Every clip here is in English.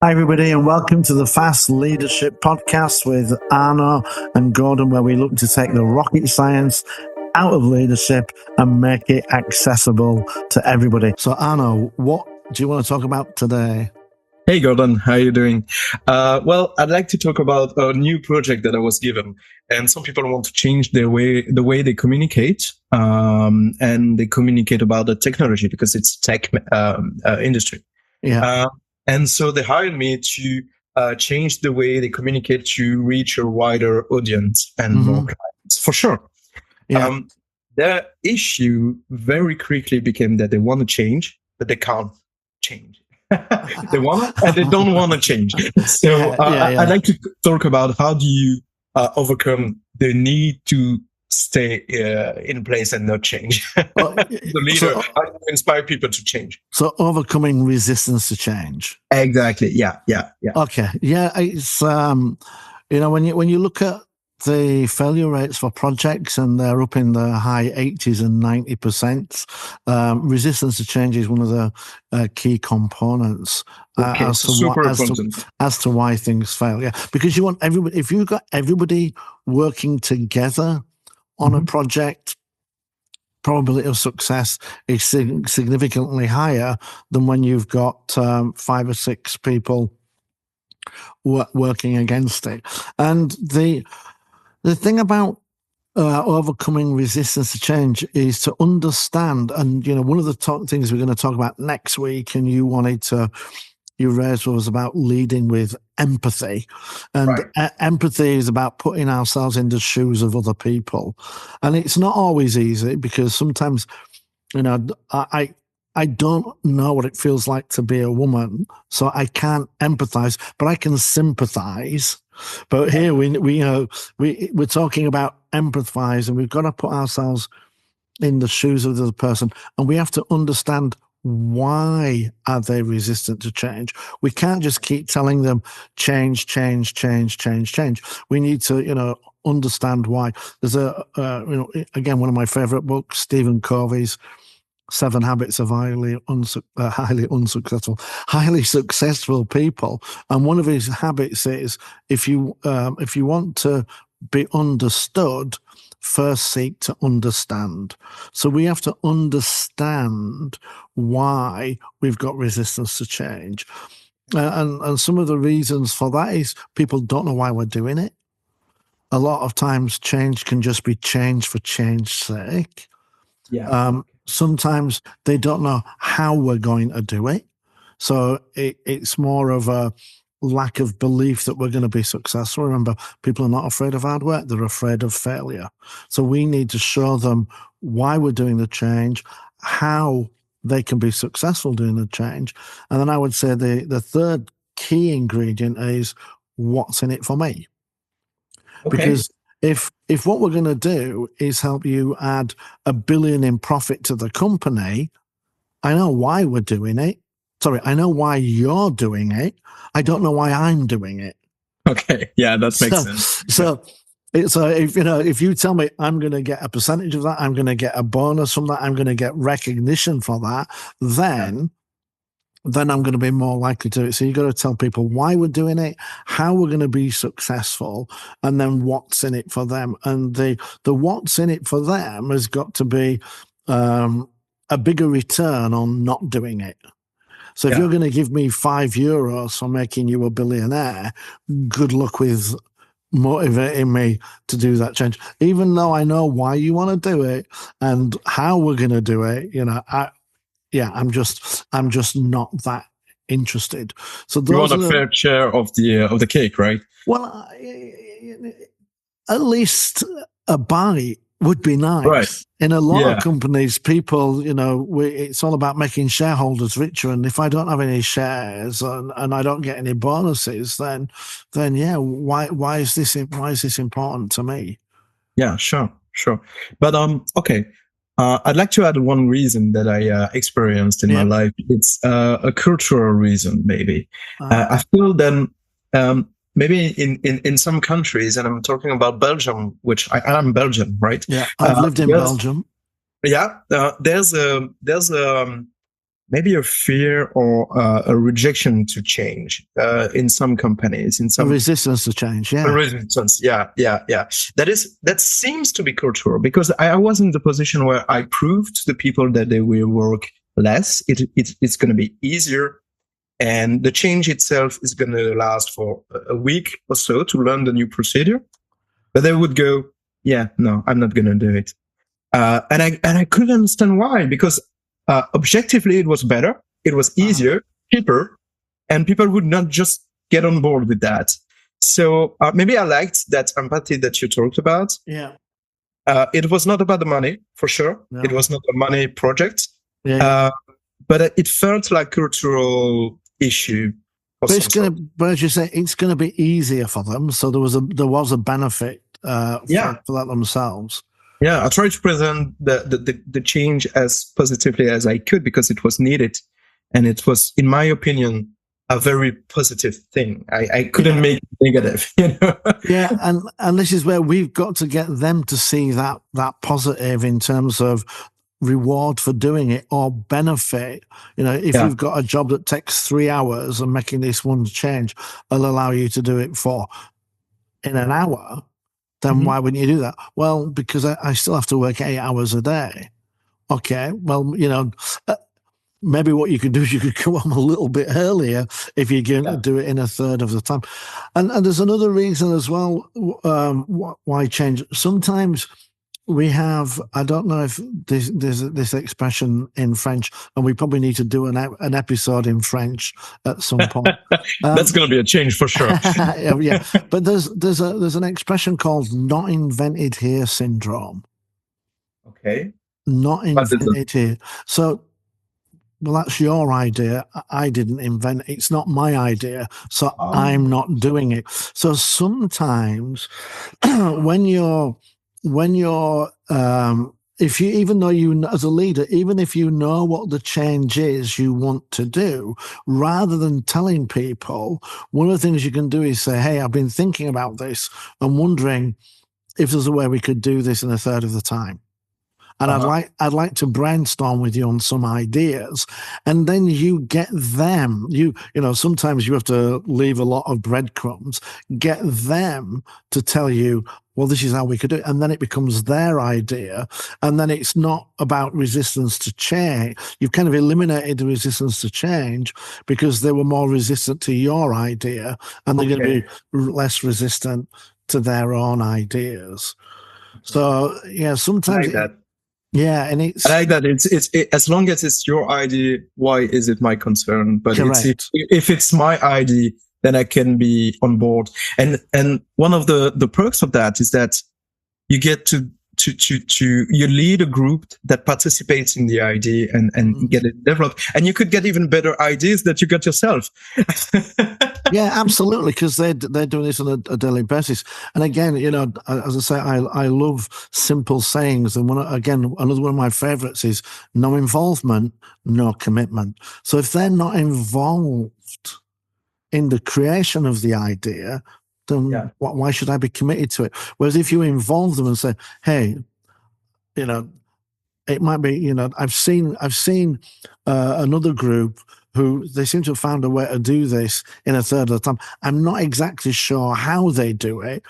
Hi, everybody, and welcome to the Fast Leadership Podcast with Arno and Gordon, where we look to take the rocket science out of leadership and make it accessible to everybody. So, Arno, what do you want to talk about today? Hey Gordon, how are you doing? Well, I'd like to talk about a new project that I was given, and some people want to change the way they communicate, and they communicate about the technology because it's tech industry. Yeah. And so they hired me to change the way they communicate to reach a wider audience and more clients, for sure. Yeah. The issue very quickly became that they want to change, but they can't change. They want and they don't want to change. So I'd like to talk about how do you overcome the need to stay in place and not change. The leader, how do you inspire people to change? So overcoming resistance to change. Exactly. Yeah. Okay. Yeah. It's when you look at the failure rates for projects, and they're up in the high 80s and 90%. Resistance to change is one of the key components as to why things fail. Yeah, because you want everybody. If you've got everybody working together on a project, probability of success is significantly higher than when you've got 5 or 6 people working against it. And the thing about overcoming resistance to change is to understand, and one of the things we're going to talk about next week, and you raised was about leading with empathy, and empathy is about putting ourselves in the shoes of other people, and it's not always easy because sometimes, I don't know what it feels like to be a woman, so I can't empathize, but I can sympathize. But here we're talking about empathize, and we've got to put ourselves in the shoes of the other person, and we have to understand why are they resistant to change. We can't just keep telling them change. We need to understand why. There's again, one of my favorite books, Stephen Covey's 7 Habits of Highly Successful People, and one of his habits is if you want to be understood, first seek to understand. So we have to understand why we've got resistance to change, and some of the reasons for that is people don't know why we're doing it. A lot of times, change can just be change for change's sake. Yeah. Sometimes they don't know how we're going to do it. So it's more of a lack of belief that we're going to be successful. Remember, people are not afraid of hard work, they're afraid of failure. So we need to show them why we're doing the change, how they can be successful doing the change. And then I would say the third key ingredient is what's in it for me. Okay. Because if what we're going to do is help you add $1 billion in profit to the company, I know why we're doing it. Sorry, I know why you're doing it. I don't know why I'm doing it. Okay, yeah, that makes sense. So if you tell me I'm going to get a percentage of that, I'm going to get a bonus from that, I'm going to get recognition for that, then I'm going to be more likely to do it. So you've got to tell people why we're doing it, how we're going to be successful, and then what's in it for them. And the what's in it for them has got to be a bigger return on not doing it. So if you're going to give me €5 for making you a billionaire, good luck with motivating me to do that change. Even though I know why you want to do it and how we're going to do it, I'm just not that interested. So you want a fair share of the cake, right? Well, at least a bite would be nice. Right. In a lot of companies, people, it's all about making shareholders richer. And if I don't have any shares and I don't get any bonuses, then why is this important to me? Yeah, sure. But okay. I'd like to add one reason that I experienced in my life. It's a cultural reason, maybe. I feel then maybe in some countries, and I'm talking about Belgium, which I'm Belgian, right? Yeah, I've lived in Belgium. Yeah, there's a maybe a fear or a rejection to change in some companies, in some resistance to change. Yeah, resistance. Yeah. That seems to be cultural, because I was in the position where I proved to the people that they will work less. It's going to be easier, and the change itself is going to last for a week or so to learn the new procedure. But they would go, yeah, no, I'm not going to do it. And I couldn't understand why, because objectively it was better, it was easier, cheaper, and people would not just get on board with that. So maybe I liked that empathy that you talked about. Yeah. It was not about the money, for sure. No. It was not a money project. Yeah. But it felt like a cultural issue. But as you say, it's going to be easier for them. So there was a benefit for that themselves. Yeah, I tried to present the change as positively as I could, because it was needed, and it was, in my opinion, a very positive thing. I couldn't make it negative. Yeah, and this is where we've got to get them to see that positive in terms of reward for doing it, or benefit. If you've got a job that takes 3 hours and making this one change will allow you to do it in an hour, then why wouldn't you do that? Well, because I still have to work 8 hours a day. Okay, well, maybe what you could do is you could come on a little bit earlier if you're going to do it in a third of the time. And there's another reason as well why change. Sometimes we have, I don't know if there's this expression in French, and we probably need to do an episode in French at some point. That's going to be a change for sure. Yeah, but there's an expression called "not invented here" syndrome. Okay. Not invented here. So, well, that's your idea. I didn't invent it. It's not my idea, so I'm not doing it. So sometimes when you're if you, even though you, as a leader, even if you know what the change is you want to do, rather than telling people, one of the things you can do is say, hey, I've been thinking about this and wondering if there's a way we could do this in a third of the time. And I'd like to brainstorm with you on some ideas, and then you get them. Sometimes you have to leave a lot of breadcrumbs. Get them to tell you, well, this is how we could do it, and then it becomes their idea. And then it's not about resistance to change. You've kind of eliminated the resistance to change because they were more resistant to your idea, and they're going to be less resistant to their own ideas. So yeah, sometimes. I like that. Yeah, and I like that. It's as long as it's your idea, why is it my concern? But if it's my idea, then I can be on board. And one of the perks of that is that you get to you lead a group that participates in the idea and get it developed. And you could get even better ideas that you got yourself. Yeah, absolutely, because they're doing this on a daily basis. And again, as I say, I love simple sayings. And another one of my favorites is no involvement, no commitment. So if they're not involved in the creation of the idea, then why should I be committed to it? Whereas if you involve them and say, hey, it might be, I've seen another group who they seem to have found a way to do this in a third of the time. I'm not exactly sure how they do it,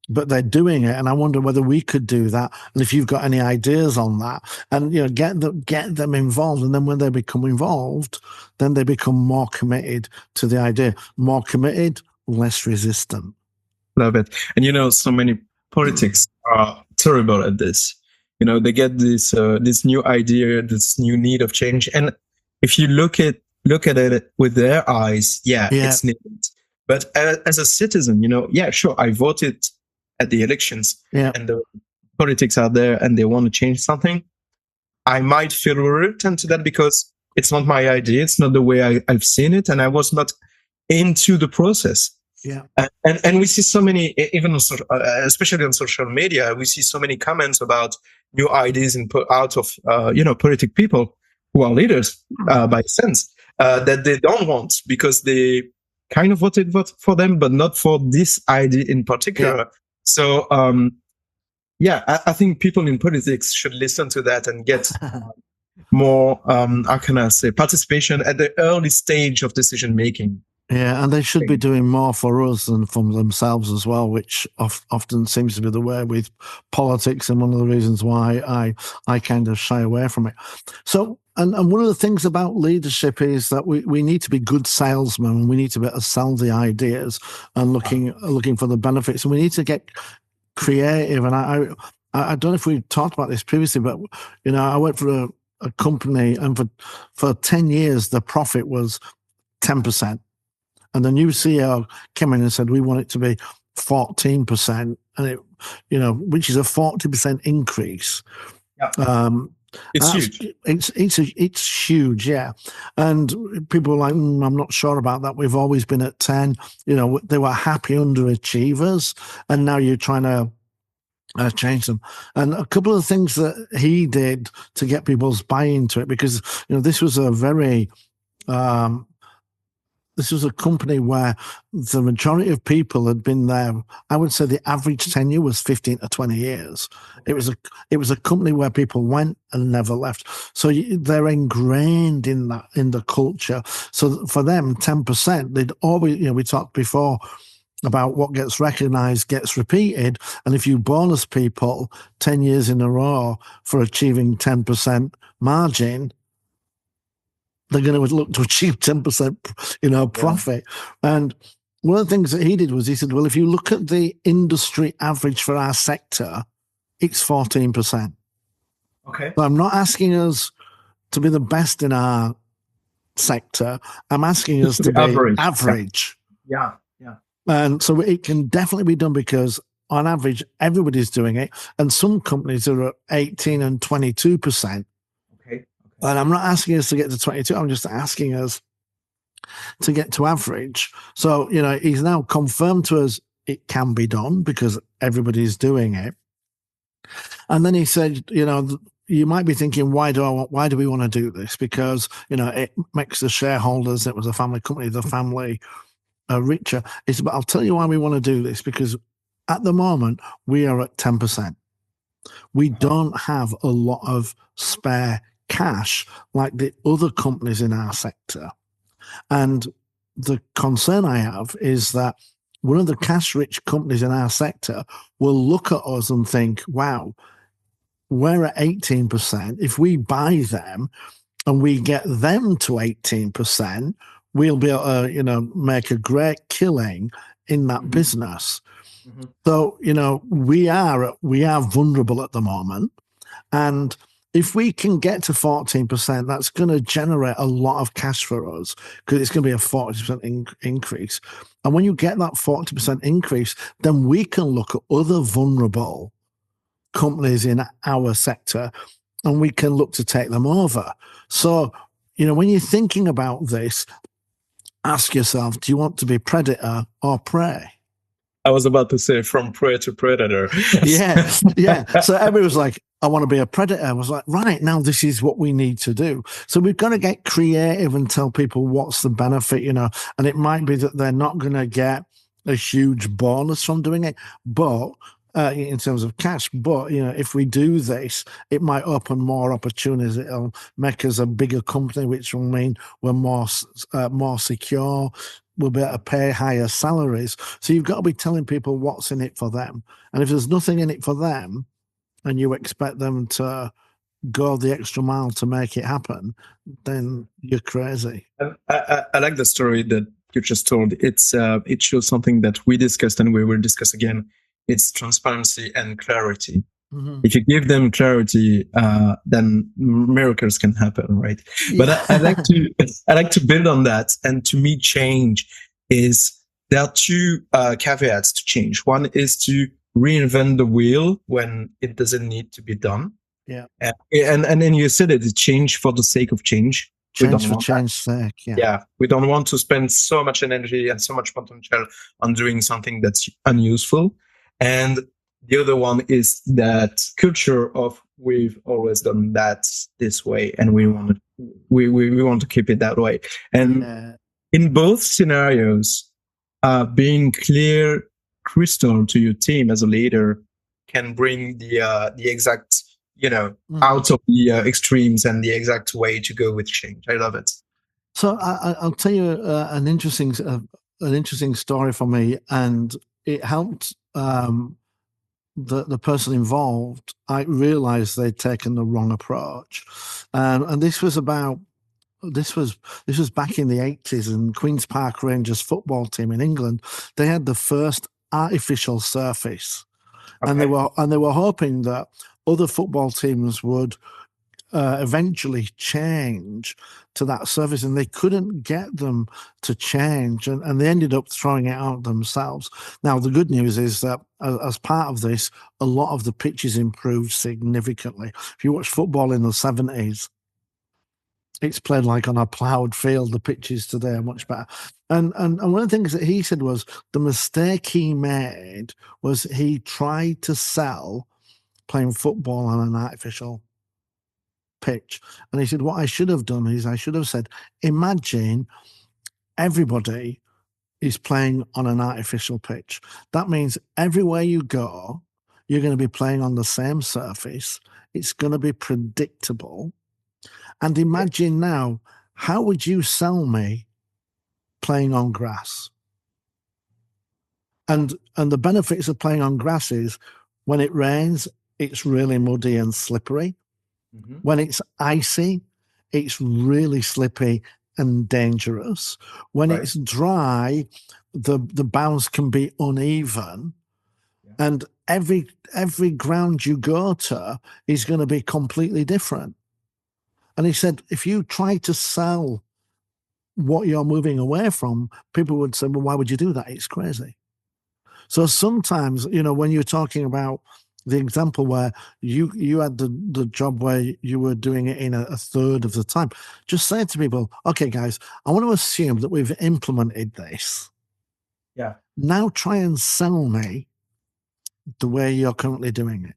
but they're doing it, and I wonder whether we could do that. And if you've got any ideas on that, and get them involved, and then when they become involved, then they become more committed to the idea. More committed, less resistant. Love it. And so many politics are terrible at this. They get this new idea, this new need of change, and if you look at it with their eyes, it's needed. But as a citizen, sure, I voted at the elections, and the politics are there, and they want to change something. I might feel reluctant to that because it's not my idea, it's not the way I've seen it, and I was not into the process. Yeah, and we see so many, even especially on social media, we see so many comments about new ideas out of politic people who are leaders by sense that they don't want because they kind of voted for them, but not for this idea in particular. Yeah. So I think people in politics should listen to that and get more, how can I say, participation at the early stage of decision making. Yeah, and they should be doing more for us than for themselves as well, which often seems to be the way with politics, and one of the reasons why I kind of shy away from it. So, and one of the things about leadership is that we need to be good salesmen, and we need to be able to sell the ideas and looking for the benefits, and we need to get creative. And I don't know if we talked about this previously, but I worked for a company, and for 10 years the profit was 10%. And the new CEO came in and said, we want it to be 14%, and which is a 40% increase. Yeah. It's huge. It's huge, yeah. And people were like, I'm not sure about that. We've always been at 10. They were happy underachievers, and now you're trying to change them. And a couple of things that he did to get people's buy into it, because this was a very this was a company where the majority of people had been there. I would say the average tenure was 15 to 20 years. It was a company where people went and never left. So they're ingrained in the culture. So for them, 10%, they'd always, we talked before about what gets recognized gets repeated. And if you bonus people 10 years in a row for achieving 10% margin, they're going to look to achieve 10%, profit. Yeah. And one of the things that he did was he said, well, if you look at the industry average for our sector, it's 14%. Okay. So I'm not asking us to be the best in our sector. I'm asking us to be average. Yeah. And so it can definitely be done, because on average, everybody's doing it. And some companies are at 18 and 22%. And I'm not asking us to get to 22. I'm just asking us to get to average. So, he's now confirmed to us it can be done because everybody's doing it. And then he said, you might be thinking, why do we want to do this? Because, it makes the shareholders, it was a family company, the family richer. He said, but I'll tell you why we want to do this, because at the moment we are at 10%. We don't have a lot of spare cash like the other companies in our sector. And the concern I have is that one of the cash-rich companies in our sector will look at us and think, wow, we're at 18%. If we buy them and we get them to 18%, we'll be able to, make a great killing in that business. Mm-hmm. So, we are vulnerable at the moment. And if we can get to 14%, that's going to generate a lot of cash for us, because it's going to be a 40% increase. And when you get that 40% increase, then we can look at other vulnerable companies in our sector, and we can look to take them over. So, when you're thinking about this, ask yourself, do you want to be predator or prey? I was about to say from prey to predator. Yeah. So everybody was like, I want to be a predator. I was like, right, now this is what we need to do. So we've got to get creative and tell people what's the benefit, and it might be that they're not going to get a huge bonus from doing it, but in terms of cash. But, if we do this, it might open more opportunities. It'll make us a bigger company, which will mean we're more secure. We'll be able to pay higher salaries. So you've got to be telling people what's in it for them. And if there's nothing in it for them, and you expect them to go the extra mile to make it happen, then you're crazy. I like the story that you just told. It shows something that we discussed and we will discuss again. It's transparency and clarity. Mm-hmm. If you give them clarity, then miracles can happen, right? Yeah. But I like to build on that. And to me, change is, there are two caveats to change. One is to reinvent the wheel when it doesn't need to be done. Yeah. And then you said it, change for the sake of change. Change for change's sake. Yeah. We don't want to spend so much energy and so much potential on doing something that's unuseful. And the other one is that culture of, we've always done that this way, and we want to keep it that way. And in both scenarios, being crystal to your team as a leader can bring the exact out of the extremes and the exact way to go with change. I love it. So I'll tell you an interesting story for me, and it helped the person involved. I realised they'd taken the wrong approach, and this was back in the 80s, and Queen's Park Rangers football team in England, they had the first artificial surface, Okay. and they were hoping that other football teams would eventually change to that surface, and they couldn't get them to change, and they ended up throwing it out themselves. Now, the good news is that as part of this, a lot of the pitches improved significantly. If you watch football in the 70s, it's played like on a ploughed field. The pitches today are much better. And one of the things that he said was the mistake he made was he tried to sell playing football on an artificial pitch. And he said, what I should have done is I should have said, imagine everybody is playing on an artificial pitch. That means everywhere you go, you're going to be playing on the same surface. It's going to be predictable. And imagine now, how would you sell me playing on grass? And the benefits of playing on grass is when it rains, it's really muddy and slippery. Mm-hmm. When it's icy, it's really slippy and dangerous. When it's dry, the bounce can be uneven. Yeah. And every ground you go to is going to be completely different. And he said, if you try to sell what you're moving away from, people would say, well, why would you do that? It's crazy. So sometimes, when you're talking about the example where you had the job where you were doing it in a third of the time, just say to people, okay, guys, I want to assume that we've implemented this. Yeah. Now try and sell me the way you're currently doing it.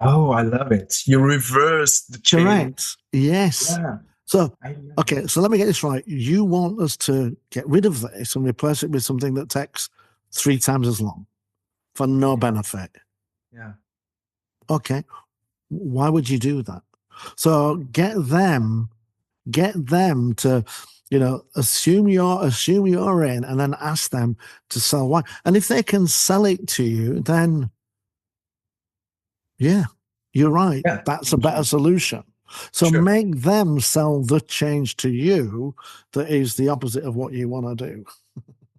Oh, I love it. You reverse the change. Correct. Yes. Yeah. So, okay, so let me get this right. You want us to get rid of this and replace it with something that takes 3 times as long for no benefit. Yeah. Okay. Why would you do that? So get them to, assume you're in, and then ask them to sell why. And if they can sell it to you, then yeah, you're right. Yeah, that's a better solution. So make them sell the change to you that is the opposite of what you want to do.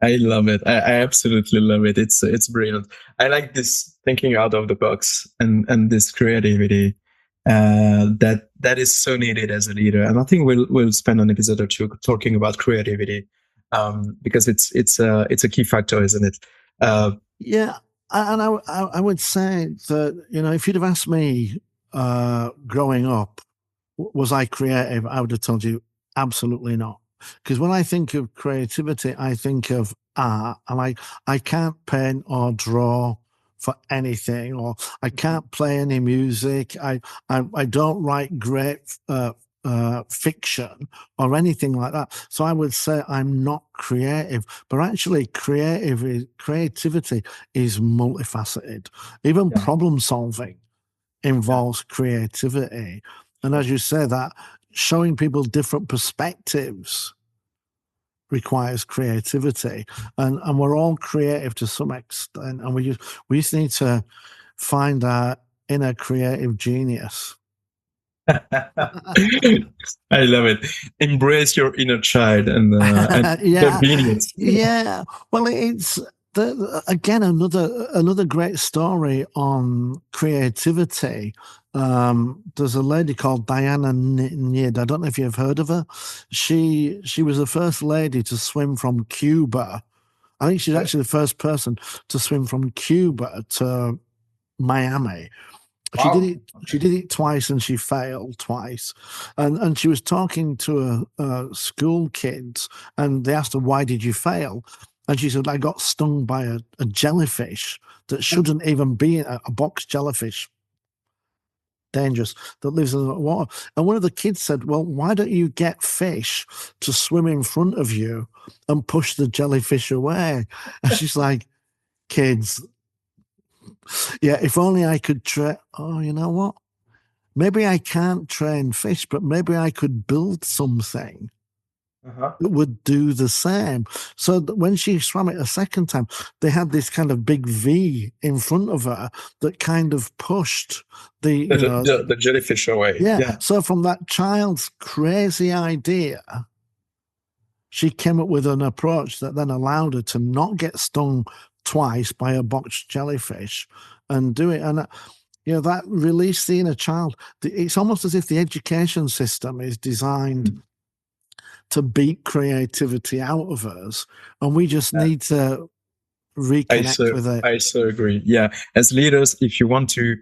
I love it. I absolutely love it. It's brilliant. I like this thinking out of the box and this creativity that is so needed as a leader. And I think we'll spend an episode or two talking about creativity because it's a key factor, isn't it? Yeah, and I would say that if you'd have asked me growing up, was I creative? I would have told you absolutely not. Because when I think of creativity, I think of art, and I can't paint or draw for anything, or I can't play any music. I don't write great fiction or anything like that. So I would say I'm not creative, but actually creativity is multifaceted. Even problem solving involves creativity. And as you say, that showing people different perspectives requires creativity, and we're all creative to some extent, and we just need to find our inner creative genius. I love it. Embrace your inner child and genius. Yeah. Well, it's again another great story on creativity. There's a lady called Diana Nied. I don't know if you've heard of her. She was the first lady to swim from Cuba. I think she's actually the first person to swim from Cuba to Miami. Wow. She did it twice, and she failed twice. And she was talking to school kids, and they asked her, "Why did you fail?" And she said, "I got stung by a jellyfish that shouldn't even be a box jellyfish, dangerous, that lives in the water." And one of the kids said, "Well, why don't you get fish to swim in front of you and push the jellyfish away?" And she's like, "Kids, yeah, if only I could try." Oh, you know what? maybe I can't train fish, but maybe I could build something that would do the same. So when she swam it a second time, they had this kind of big V in front of her that kind of pushed the jellyfish away. Yeah. So from that child's crazy idea, she came up with an approach that then allowed her to not get stung twice by a boxed jellyfish and do it. And that released the inner child. It's almost as if the education system is designed to beat creativity out of us, and we just need to reconnect with it. I so agree. Yeah, as leaders, if you want to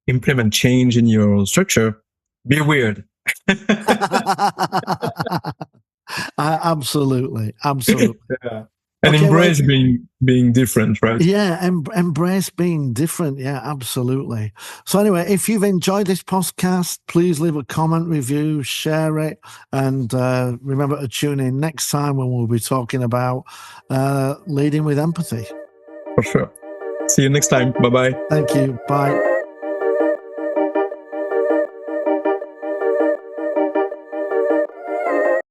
implement change in your structure, be weird. Absolutely. Yeah. And embrace being different, right? Yeah, embrace being different. Yeah, absolutely. So anyway, if you've enjoyed this podcast, please leave a comment, review, share it, and remember to tune in next time when we'll be talking about leading with empathy. For sure. See you next time. Bye-bye. Thank you. Bye.